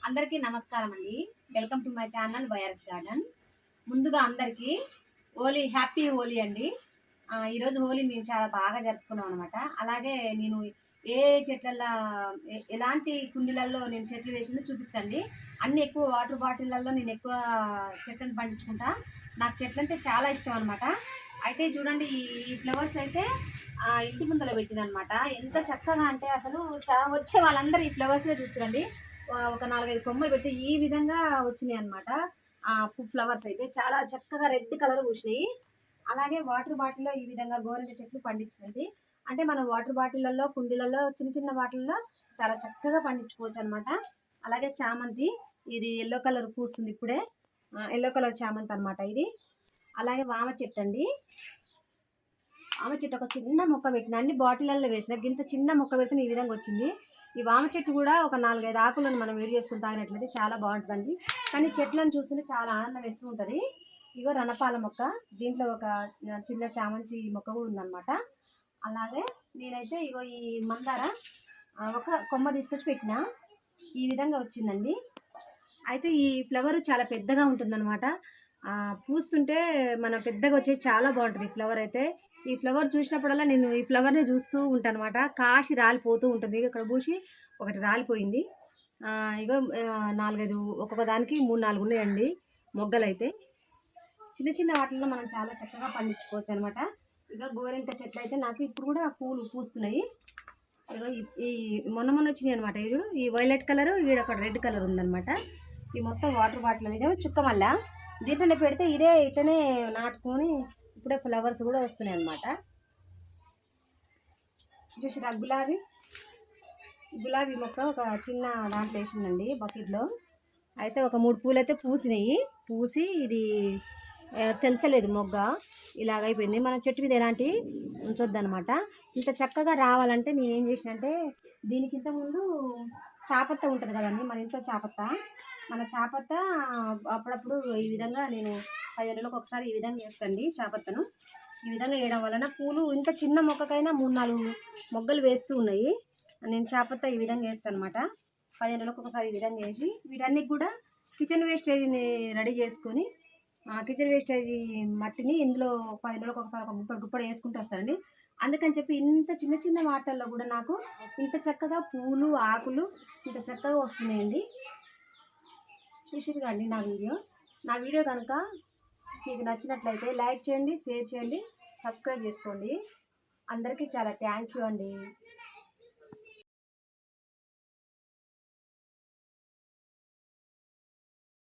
అందరికీ నమస్కారం అండి. Welcome to my channel YRS garden. ముందుగా అందరికీ హ్యాపీ హోలీ అండి. ఈరోజు హోలీ మేము చాలా బాగా జరుపుకున్నాం అనమాట. అలాగే నేను ఏ చెట్లల్లో ఎలాంటి కుండీలలో నేను చెట్లు వేసిందో చూపిస్తాండి. అన్ని ఎక్కువ వాటర్ బాటిళ్ళల్లో నేను ఎక్కువ చెట్లను పండించుకుంటా. నాకు చెట్లు అంటే చాలా ఇష్టం అనమాట. అయితే చూడండి, ఈ ఫ్లవర్స్ అయితే ఇంటి ముందర పెట్టినమాట. ఎంత చక్కగా అంటే అసలు వచ్చే వాళ్ళందరూ ఈ ఫ్లవర్స్లో చూస్తారండి. ఒక 4-5 కొమ్మలు పెట్టి ఈ విధంగా వచ్చినాయి అనమాట. ఫ్లవర్స్ అయితే చాలా చక్కగా రెడ్ కలర్ పూసినాయి. అలాగే వాటర్ బాటిల్లో ఈ విధంగా గోరింట చెట్లు పండించింది. అంటే మనం వాటర్ బాటిళ్ళల్లో కుండీలలో చిన్న చిన్న వాటిల్లో చాలా చక్కగా పండించుకోవచ్చు అనమాట. అలాగే చామంతి, ఇది ఎల్లో కలర్ పూస్తుంది ఇప్పుడే. ఎల్లో కలర్ చామంతి అనమాట ఇది. అలాగే వామ చెట్టు అండి. వామ చెట్టు ఒక చిన్న మొక్క పెట్టిన, అన్ని బాటిళ్ళల్లో వేసిన, ఇంత చిన్న మొక్క పెడితే ఈ విధంగా వచ్చింది. ఈ వామ చెట్టు కూడా ఒక 4-5 ఆకులను మనం వేడి చేసుకుని తాగినట్లయితే చాలా బాగుంటుందండి. కానీ చెట్లను చూస్తుంటే చాలా ఆనందం వేస్తూ ఉంటుంది. ఇగో రణపాల మొక్క, దీంట్లో ఒక చిన్న చామంతి మొక్క కూడా ఉందన్నమాట. అలాగే నేనైతే ఇగో ఈ మందార ఒక కొమ్మ తీసుకొచ్చి పెట్టిన, ఈ విధంగా వచ్చిందండి. అయితే ఈ ఫ్లవర్ చాలా పెద్దగా ఉంటుందన్నమాట. పూస్తుంటే మన పెద్దగా వచ్చేసి చాలా బాగుంటుంది ఈ ఫ్లవర్ అయితే. ఈ ఫ్లవర్ చూసినప్పుడల్లా నేను ఈ ఫ్లవర్ని చూస్తూ ఉంటాను అనమాట. కాసి రాలిపోతూ ఉంటుంది. ఇక్కడ పూసి ఒకటి రాలిపోయింది. ఇగో 4-5 ఒక్కొక్క దానికి 3-4 ఉన్నాయండి మొగ్గలు అయితే. చిన్న చిన్న వాటిల్లో మనం చాలా చక్కగా పండించుకోవచ్చు అనమాట. ఇక గోరింట చెట్లు అయితే నాకు ఇప్పుడు కూడా పూలు పూస్తున్నాయి. ఇగో ఈ మొన్న వచ్చినాయి అనమాట. ఇది ఈ వైలెట్ కలర్, ఈడ ఒక రెడ్ కలర్ ఉందనమాట. ఈ మొత్తం వాటర్ బాటిల్ అనేది చుక్క మళ్ళా దీంట్లోనే పెడితే ఇదే ఇట్లనే నాటుకొని ఇప్పుడే ఫ్లవర్స్ కూడా వస్తున్నాయి అన్నమాట. చూసిరా గులాబీ మొక్క ఒక చిన్న దాంట్లో వేసిందండి బకెట్లో. అయితే ఒక 3 పూలు అయితే పూసి ఇది తెంచలేదు మొగ్గ, ఇలాగైపోయింది. మన చెట్టు మీద ఎలాంటి ఉంచొద్దనమాట. ఇంత చక్కగా రావాలంటే నేను ఏం చేసినంటే, దీనికి ఇంతకుముందు చాపత్త ఉంటుంది కదండి మన ఇంట్లో మన చాపత్త అప్పుడప్పుడు ఈ విధంగా నేను 10 రోజులకు ఒకసారి ఈ విధంగా చేస్తాండి చాపత్తను. ఈ విధంగా వేయడం వలన పూలు ఇంత చిన్న మొక్కకైనా 3-4 మొగ్గలు వేస్తూ ఉన్నాయి. నేను చాపత్త ఈ విధంగా వేస్తాను అనమాట. 15 రోజులకు ఒకసారి ఈ విధంగా వేసి వీటన్నిటి కూడా కిచెన్ వేస్టేజ్ని రెడీ చేసుకొని, కిచెన్ వేస్టేజ్ మట్టిని ఇందులో 15 రోజులకు ఒకసారి ఒక గుప్పడు వేసుకుంటూ వస్తానండి. అందుకని చెప్పి ఇంత చిన్న చిన్న వాటల్లో కూడా నాకు ఇంత చక్కగా పూలు ఆకులు ఇంత చక్కగా వస్తున్నాయండి. చూసిరుగా అండి నా వీడియో కనుక మీకు నచ్చినట్లయితే లైక్ చేయండి, షేర్ చేయండి, సబ్స్క్రైబ్ చేసుకోండి. అందరికీ చాలా థ్యాంక్ యూ అండి.